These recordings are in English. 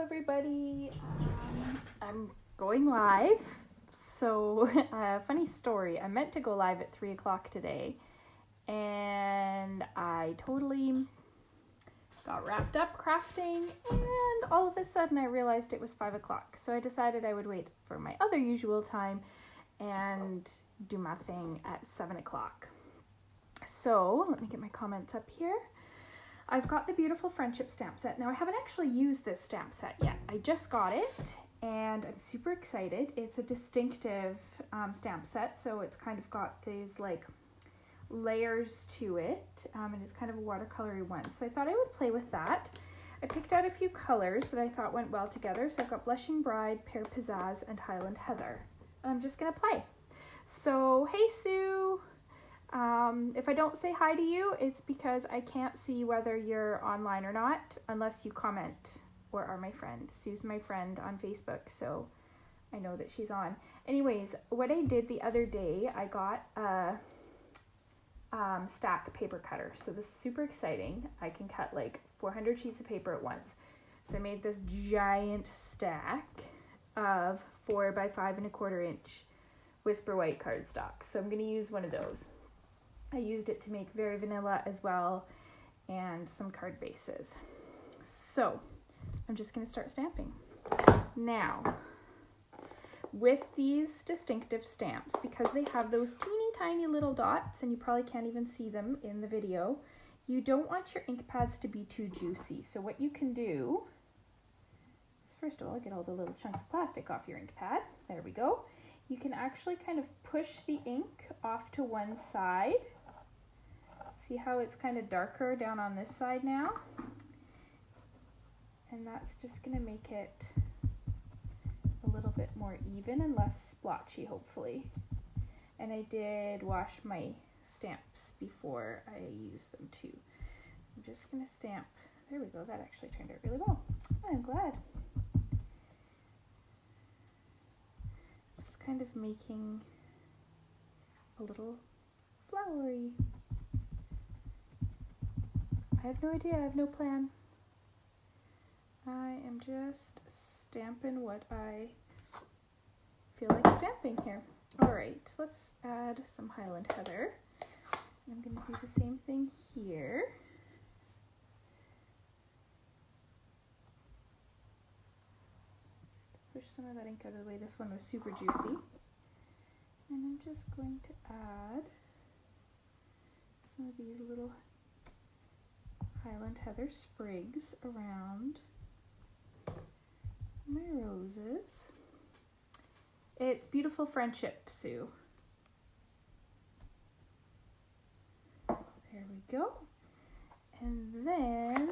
everybody. I'm going live. So, funny story. I meant to go live at 3 o'clock today, and I totally got wrapped up crafting, and all of a sudden I realized it was 5 o'clock. So I decided I would wait for my other usual time and do my thing at 7 o'clock. So, let me get my comments up here. I've got the beautiful friendship stamp set. Now I haven't actually used this stamp set yet. I just got it and I'm super excited. It's a distinctive stamp set, so it's kind of got these like layers to it, and it's kind of a watercolory one. So I thought I would play with that. I picked out a few colors that I thought went well together. So I've got Blushing Bride, Pear Pizzazz, and Highland Heather. And I'm just gonna play. So hey Sue. If I don't say hi to you, it's because I can't see whether you're online or not unless you comment or are my friend. Sue's my friend on Facebook, so I know that she's on. Anyways, what I did the other day, I got a stack paper cutter. So this is super exciting. I can cut like 400 sheets of paper at once. So I made this giant stack of 4 by 5¼ inch Whisper White cardstock. So I'm going to use one of those. I used it to make Very Vanilla as well, and some card bases. So I'm just going to start stamping. Now, with these distinctive stamps, because they have those teeny tiny little dots, and you probably can't even see them in the video, you don't want your ink pads to be too juicy. So what you can do is, first of all, get all the little chunks of plastic off your ink pad. There we go. You can actually kind of push the ink off to one side. See how it's kind of darker down on this side now? And that's just going to make it a little bit more even and less splotchy, hopefully. And I did wash my stamps before I used them too. I'm just going to stamp. There we go. That actually turned out really well. I'm glad. Just kind of making a little flowery. I have no idea, I have no plan. I am just stamping what I feel like stamping here. Alright, let's add some Highland Heather. I'm going to do the same thing here. Push some of that ink out of the way. This one was super juicy. And I'm just going to add some of these little Highland Heather sprigs around my roses. It's Beautiful Friendship, Sue. There we go. And then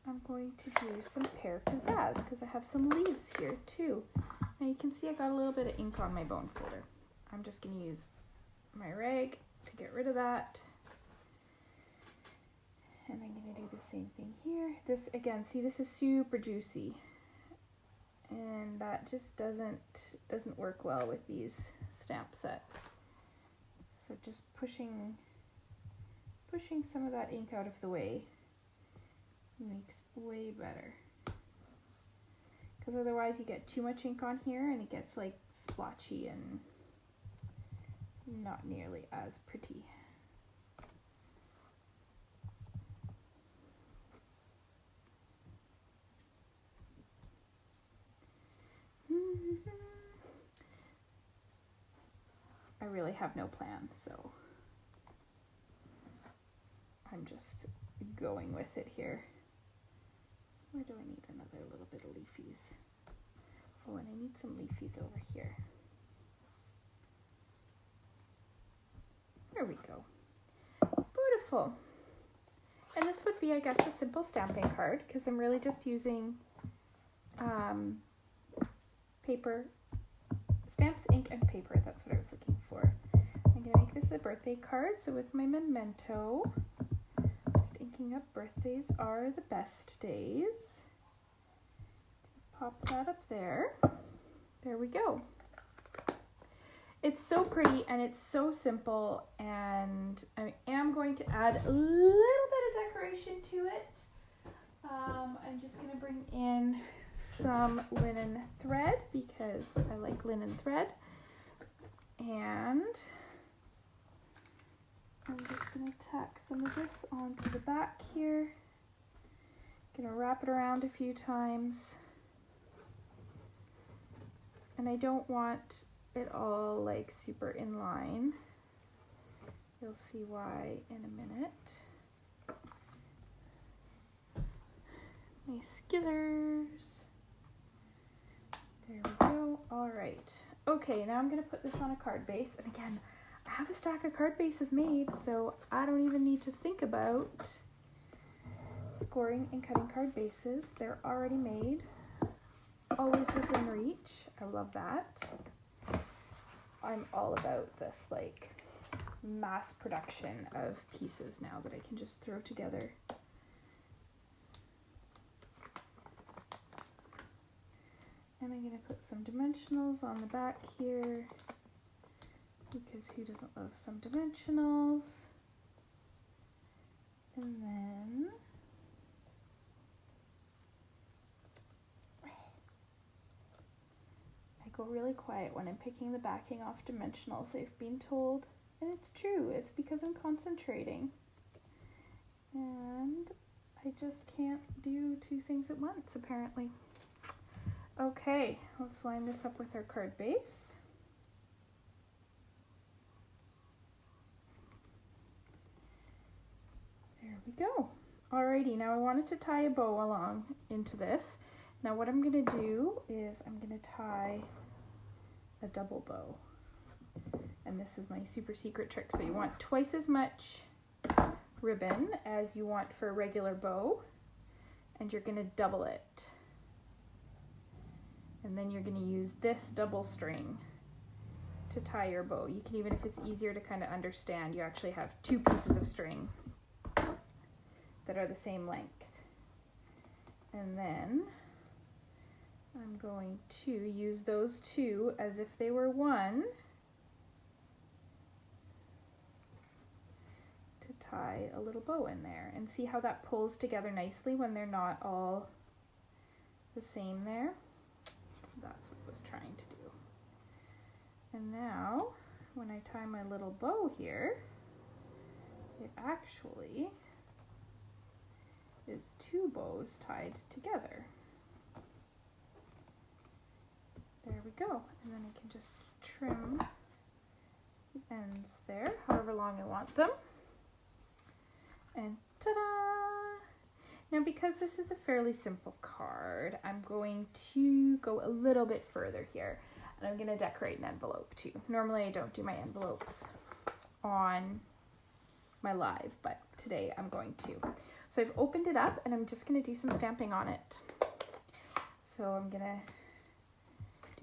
I'm going to do some Pear Pizzazz because I have some leaves here too. Now you can see I got a little bit of ink on my bone folder. I'm just going to use my rag to get rid of that. And I'm going to do the same thing here. This, again, see, this is super juicy. And that just doesn't work well with these stamp sets. So just pushing some of that ink out of the way makes way better. Because otherwise you get too much ink on here and it gets like splotchy and not nearly as pretty. I really have no plan, so I'm just going with it here. Where do I need another little bit of leafies? Oh, and I need some leafies over here. There we go. Beautiful. And this would be, I guess, a simple stamping card because I'm really just using paper, stamps, ink, and paper. That's what I was looking for. I'm going to make this a birthday card. So with my memento, just inking up birthdays are the best days. Pop that up there. There we go. It's so pretty and it's so simple, and I am going to add a little bit of decoration to it. I'm just going to bring in some linen thread because I like linen thread. And I'm just going to tack some of this onto the back here. Going to wrap it around a few times. And I don't want it all like super in line. You'll see why in a minute. My scissors. There we go. All right. Okay, now I'm going to put this on a card base. And again, I have a stack of card bases made, so I don't even need to think about scoring and cutting card bases. They're already made. Always within reach. I love that. I'm all about this like mass production of pieces now that I can just throw together. And I'm going to put some dimensionals on the back here because who doesn't love some dimensionals? And then I go really quiet when I'm picking the backing off dimensionals, I've been told. And it's true, it's because I'm concentrating. And I just can't do two things at once, apparently. Okay, let's line this up with our card base. There we go. Alrighty, now I wanted to tie a bow along into this. Now what I'm going to do is I'm going to tie a double bow. And this is my super secret trick. So you want twice as much ribbon as you want for a regular bow, and you're going to double it. And then you're going to use this double string to tie your bow. You can, even if it's easier to kind of understand, you actually have two pieces of string that are the same length. And then I'm going to use those two as if they were one to tie a little bow in there. And see how that pulls together nicely when they're not all the same there? That's what I was trying to do. And now, when I tie my little bow here, it actually is two bows tied together. There we go. And then I can just trim the ends there, however long I want them. And ta-da! Now, because this is a fairly simple card, I'm going to go a little bit further here. And I'm going to decorate an envelope too. Normally I don't do my envelopes on my live, but today I'm going to. So I've opened it up and I'm just going to do some stamping on it. So I'm going to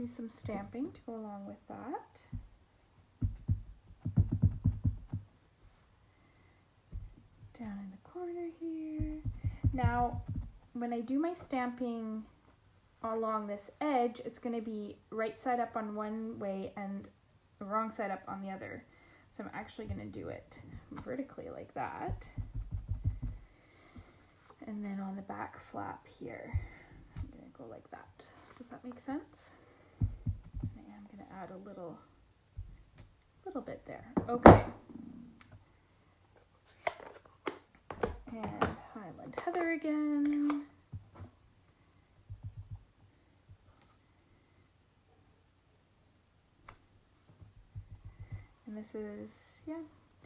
do some stamping to go along with that. Down in the corner here. Now, when I do my stamping along this edge, it's going to be right side up on one way and the wrong side up on the other. So I'm actually going to do it vertically like that. And then on the back flap here, I'm going to go like that. Does that make sense? I am going to add a little bit there. Okay. And Highland Heather again. And this is, yeah,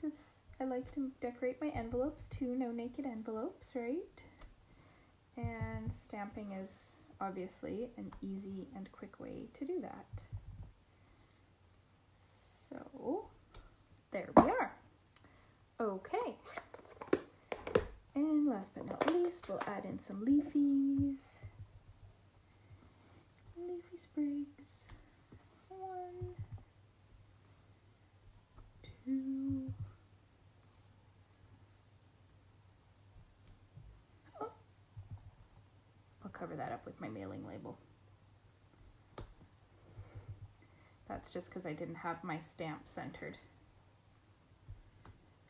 just, I like to decorate my envelopes too, no naked envelopes, right? And stamping is obviously an easy and quick way to do that. So, there we are. Okay. And last but not least, we'll add in some leafies. Leafy sprigs. 1, 2. Oh. I'll cover that up with my mailing label. That's just because I didn't have my stamp centered.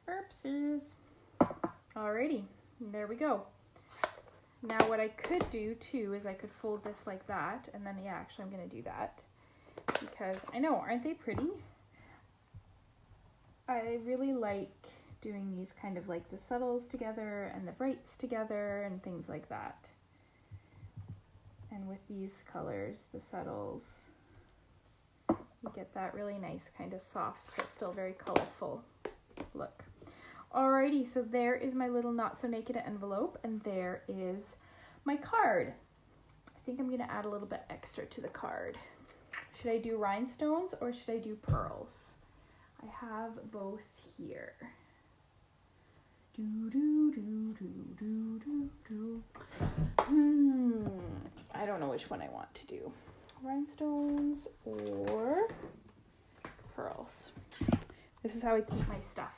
Oopsies. Alrighty, there we go. Now what I could do too is I could fold this like that, and then yeah, actually I'm going to do that because I know, aren't they pretty? I really like doing these kind of like the subtles together and the brights together and things like that. And with these colors, the subtles, you get that really nice kind of soft but still very colorful look. Alrighty, so there is my little Not So Naked envelope, and there is my card. I think I'm going to add a little bit extra to the card. Should I do rhinestones or should I do pearls? I have both here. I don't know which one I want to do. Rhinestones or pearls. This is how I keep my stuff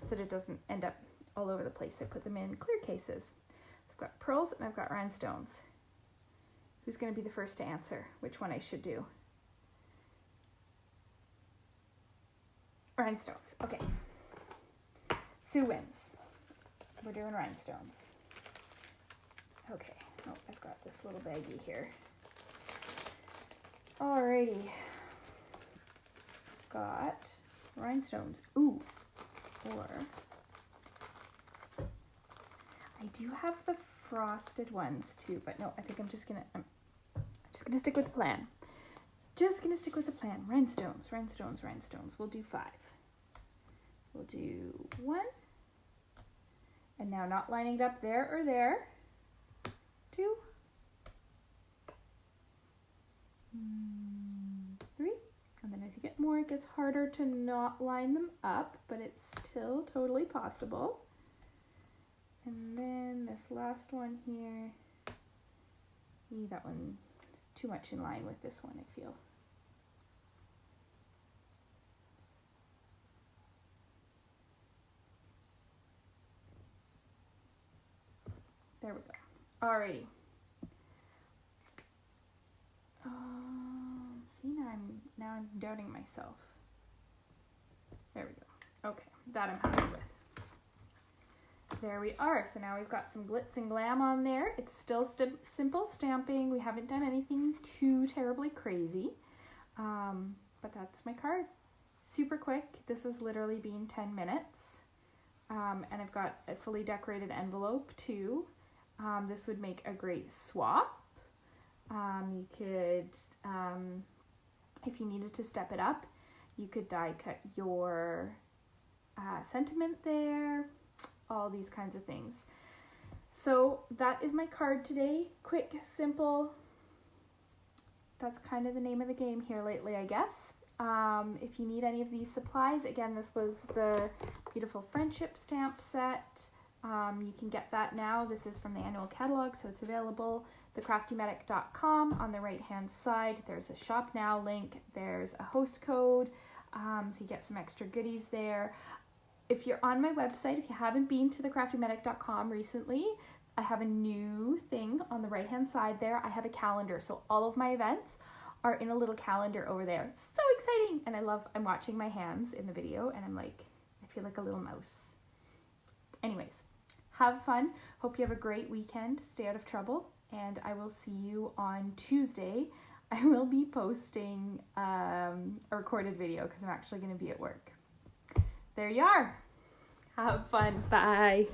so that it doesn't end up all over the place. I put them in clear cases. So I've got pearls and I've got rhinestones. Who's going to be the first to answer which one I should do? Rhinestones. Okay. Sue wins. We're doing rhinestones. Okay. Oh, I've got this little baggie here. Alrighty. Got rhinestones. Ooh. Or I do have the frosted ones too, but no, I think I'm just gonna stick with the plan. Just gonna stick with the plan. Rhinestones, rhinestones, rhinestones. We'll do 5. We'll do 1. And now not lining it up there or there. 2. 3. And then as you get more, it gets harder to not line them up, but it's still totally possible. And then this last one here, that one is too much in line with this one, I feel. There we go. Alrighty. See, now I'm doubting myself. There we go. Okay, that I'm happy with. There we are. So now we've got some glitz and glam on there. It's still simple stamping. We haven't done anything too terribly crazy. But that's my card. Super quick. This has literally been 10 minutes. And I've got a fully decorated envelope too. This would make a great swap. You could, if you needed to step it up, you could die cut your sentiment there, all these kinds of things. So that is my card today. Quick, simple. That's kind of the name of the game here lately, I guess. If you need any of these supplies, again, this was the beautiful friendship stamp set. You can get that now. This is from the annual catalog, so it's available. thecraftymedic.com. On the right hand side, there's a shop now link. There's a host code, so you get some extra goodies there. If you're on my website, if you haven't been to thecraftymedic.com recently, I have a new thing on the right hand side there. I have a calendar, so all of my events are in a little calendar over there. So exciting! And I'm watching my hands in the video, and I'm like, I feel like a little mouse. Anyways, have fun. Hope you have a great weekend. Stay out of trouble. And I will see you on Tuesday. I will be posting a recorded video because I'm actually going to be at work. There you are. Have fun. Bye.